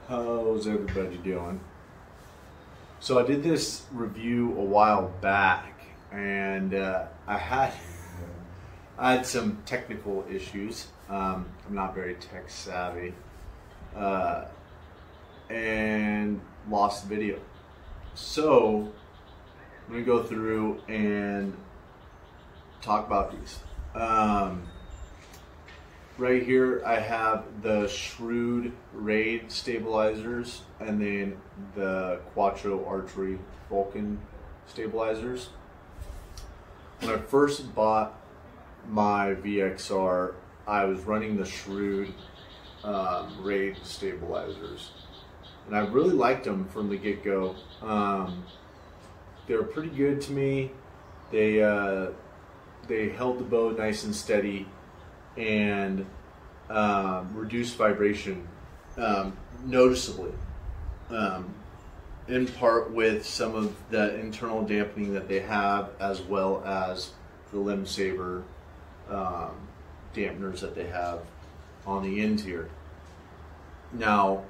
How's everybody doing? So I did this review a while back, and I had some technical issues. I'm not very tech savvy, and lost the video. So I'm gonna go through and talk about these. Right here I have the Shrewd Raid stabilizers and then the Quattro archery Vulcan stabilizers. When I first bought my VXR, I was running the Shrewd Raid stabilizers, and I really liked them from the get-go. They were pretty good to me. They held the bow nice and steady and reduced vibration noticeably, in part with some of the internal dampening that they have, as well as the limb saver dampeners that they have on the ends here. Now,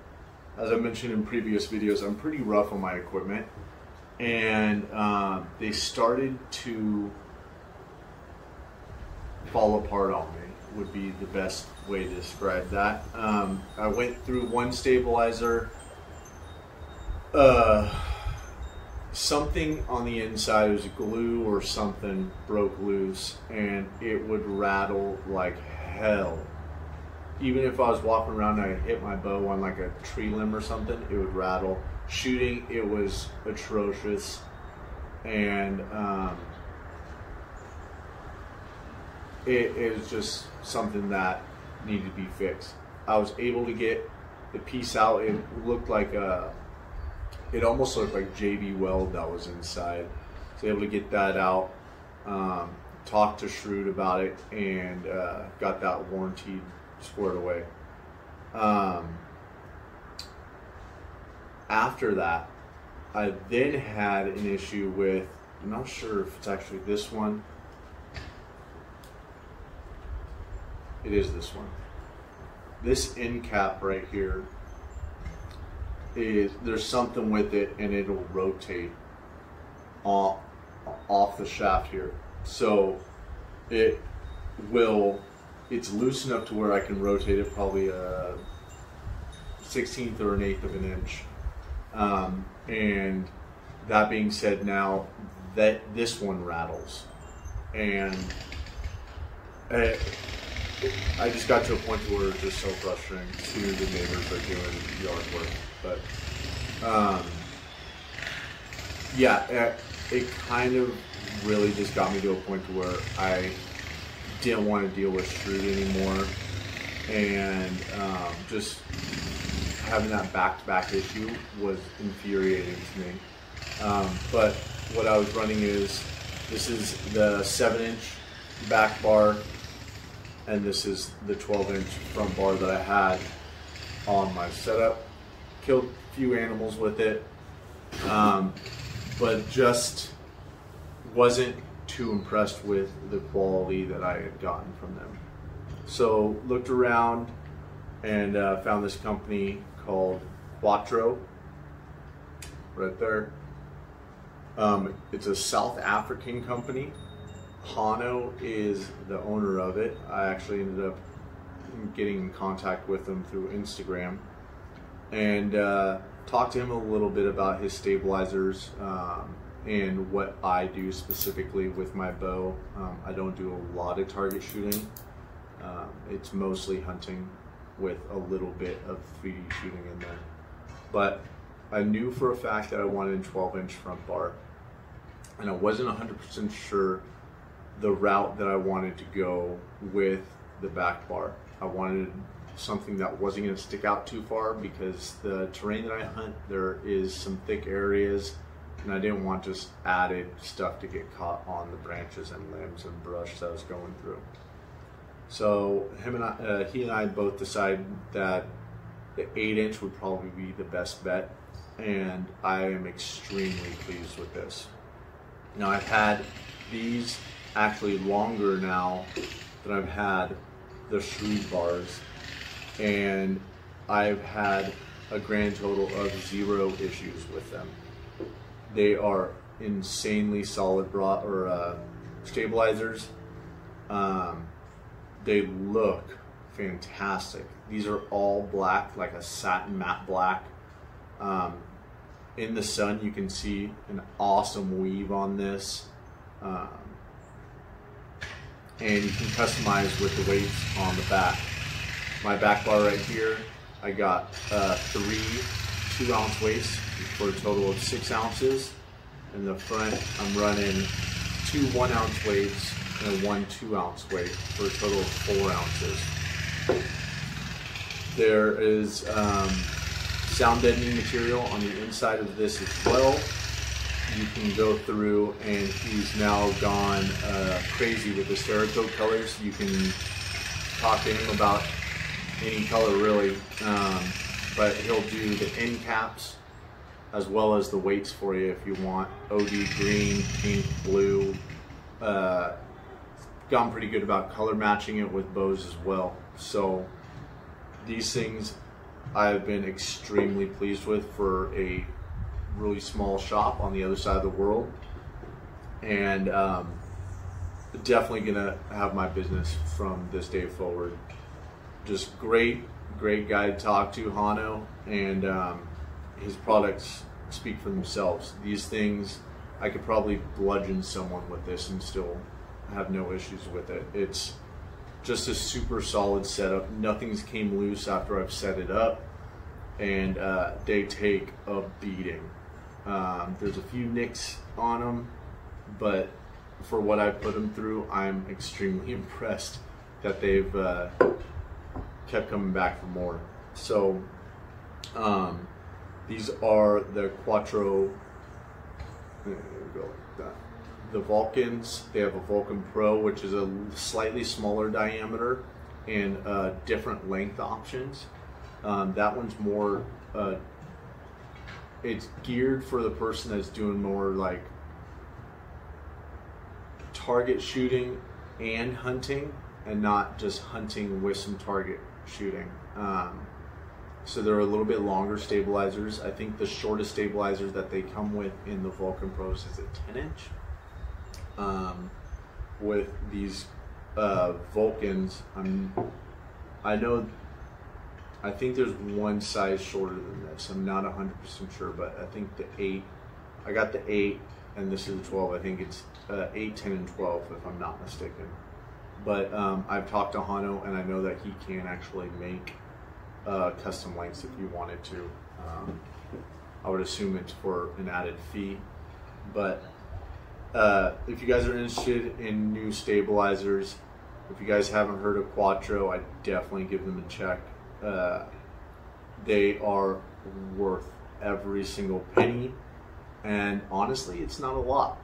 as I mentioned in previous videos, I'm pretty rough on my equipment, and they started to fall apart on me, would be the best way to describe that. I went through one stabilizer, something on the inside, it was glue or something, broke loose, and it would rattle like hell. Even if I was walking around and I hit my bow on like a tree limb or something, it would rattle. Shooting, it was atrocious, and it was just something that needed to be fixed. I was able to get the piece out. It looked like it almost looked like JB Weld that was inside. I was able to get that out, talked to Shrewd about it, and got that warranty squared away. After that, I then had an issue with, I'm not sure if it's actually this one. It is this one. This end cap right here there's something with it, and it'll rotate off the shaft here. So it's loose enough to where I can rotate it probably a 1/16 or an 1/8 of an inch. And that being said, now that this one rattles, and I just got to a point where it's just so frustrating to the neighbors that are doing yard work. But yeah, it kind of really just got me to a point to where I didn't want to deal with Shrewd anymore, and just having that back-to-back issue was infuriating to me. But what I was running is, this is the 7-inch back bar, and this is the 12-inch front bar that I had on my setup. Killed a few animals with it, but just wasn't too impressed with the quality that I had gotten from them. So looked around and found this company called Quattro right there. It's a South African company. Hano is the owner of it. I actually ended up getting in contact with him through Instagram, and talked to him a little bit about his stabilizers and what I do specifically with my bow. I don't do a lot of target shooting. It's mostly hunting with a little bit of 3D shooting in there. But I knew for a fact that I wanted a 12-inch front bar, and I wasn't 100% sure the route that I wanted to go with the back bar. I wanted something that wasn't going to stick out too far, because the terrain that I hunt, there is some thick areas, and I didn't want just added stuff to get caught on the branches and limbs and brush that I was going through. So he and I both decided that the 8-inch would probably be the best bet, and I am extremely pleased with this. Now, I've had these actually longer now than I've had the Shrewd bars, and I've had a grand total of 0 issues with them. They are insanely solid stabilizers. They look fantastic. These are all black, like a satin matte black. In the sun, you can see an awesome weave on this. And you can customize with the weights on the back. My back bar right here, I got 3 2-ounce weights for a total of 6 ounces. In the front, I'm running 2 1-ounce weights and 1 2-ounce weight for a total of 4 ounces. There is sound deadening material on the inside of this as well. You can go through, and he's now gone crazy with the Cerakote colors. You can talk to him about any color really, but he'll do the end caps as well as the weights for you if you want. OD green, pink, blue. Gotten pretty good about color matching it with bows as well. So these things I've been extremely pleased with for a really small shop on the other side of the world, and definitely gonna have my business from this day forward. Just great guy to talk to, Hano, and his products speak for themselves. These things, I could probably bludgeon someone with this and still have no issues with it. It's just a super solid setup. Nothing's came loose after I've set it up, and they take a beating. There's a few nicks on them, but for what I put them through, I'm extremely impressed that they've kept coming back for more. So these are the Quattro, there we go, like that. The Vulcans. They have a Vulcan Pro, which is a slightly smaller diameter and different length options. That one's more, it's geared for the person that's doing more like target shooting and hunting, and not just hunting with some target shooting. So they're a little bit longer stabilizers. I think the shortest stabilizers that they come with in the Vulcan Pros is a 10-inch. With these Vulcans, I think there's one size shorter than this. I'm not 100% sure, but I think I got the 8, and this is the 12. I think it's 8, 10, and 12, if I'm not mistaken. But I've talked to Hano, and I know that he can actually make custom lengths if you wanted to. I would assume it's for an added fee. But if you guys are interested in new stabilizers, if you guys haven't heard of Quattro, I definitely give them a check. They are worth every single penny, and honestly, it's not a lot.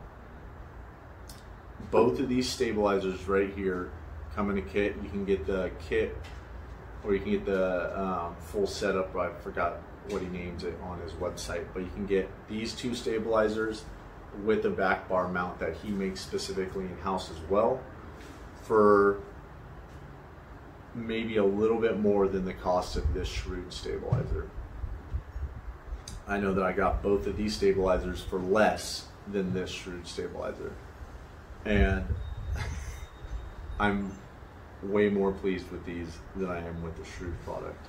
Both of these stabilizers right here come in a kit. You can get the kit, or you can get the full setup. I forgot what he names it on his website, but you can get these 2 stabilizers with a back bar mount that he makes specifically in-house as well, for maybe a little bit more than the cost of this Shrewd stabilizer. I know that I got both of these stabilizers for less than this Shrewd stabilizer, and I'm way more pleased with these than I am with the Shrewd product.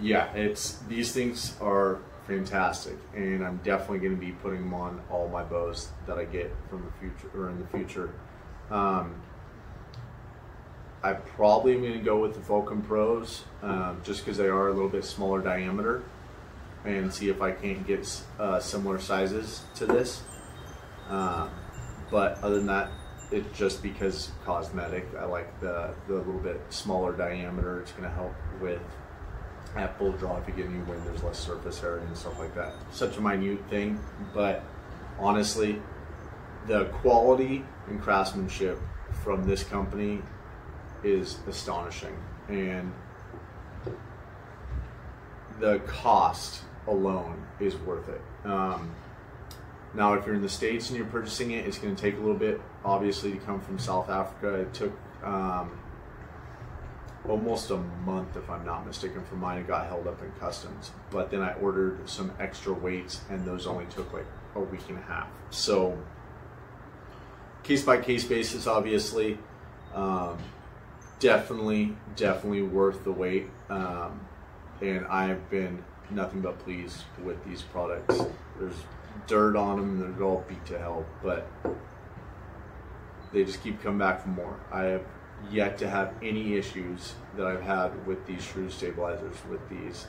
Yeah, these things are fantastic, and I'm definitely going to be putting them on all my bows that I get from the future, or in the future. I probably am going to go with the Vulcan Pros, just because they are a little bit smaller diameter, and see if I can't get similar sizes to this. But other than that, it's just because cosmetic. I like the little bit smaller diameter. It's going to help with at full draw if you get any wind. There's less surface area and stuff like that. Such a minute thing, but honestly, the quality and craftsmanship from this company is astonishing, and the cost alone is worth it. Now, if you're in the States and you're purchasing it, it's going to take a little bit, obviously, to come from South Africa. It took almost a month, if I'm not mistaken, for mine. It got held up in customs, but then I ordered some extra weights, and those only took like a week and a half. So case by case basis, obviously. Definitely worth the wait. And I've been nothing but pleased with these products. There's dirt on them, and they're all beat to hell, but they just keep coming back for more. I have yet to have any issues that I've had with these Shrewd stabilizers with these,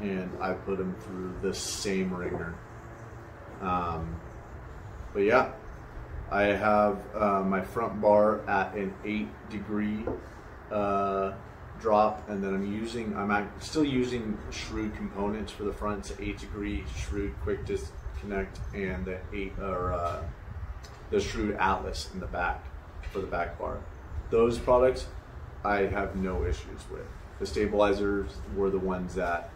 and I put them through the same ringer. But yeah, I have my front bar at an 8-degree drop, and then I'm still using Shrewd components for the front. It's 8-degree Shrewd quick disconnect, and the Shrewd Atlas in the back for the back bar. Those products I have no issues with. The stabilizers were the ones that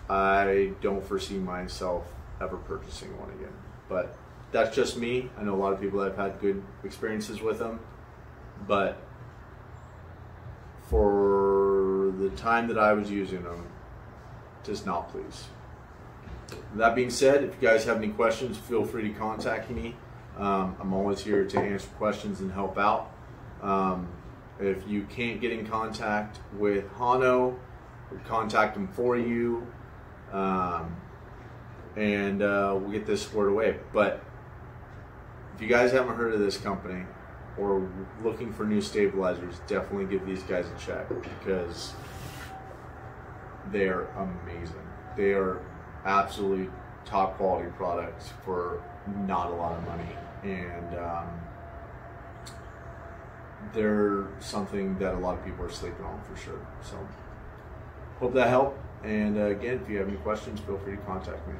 I don't foresee myself ever purchasing one again. But that's just me. I know a lot of people that have had good experiences with them, but for the time that I was using them, just not pleased. That being said, if you guys have any questions, feel free to contact me. I'm always here to answer questions and help out. If you can't get in contact with Hano, we'll contact them for you, and we'll get this squared away. But if you guys haven't heard of this company or looking for new stabilizers, definitely give these guys a check, because they're amazing. They are absolutely top quality products for not a lot of money, and they're something that a lot of people are sleeping on for sure. So hope that helped, and again, if you have any questions, feel free to contact me.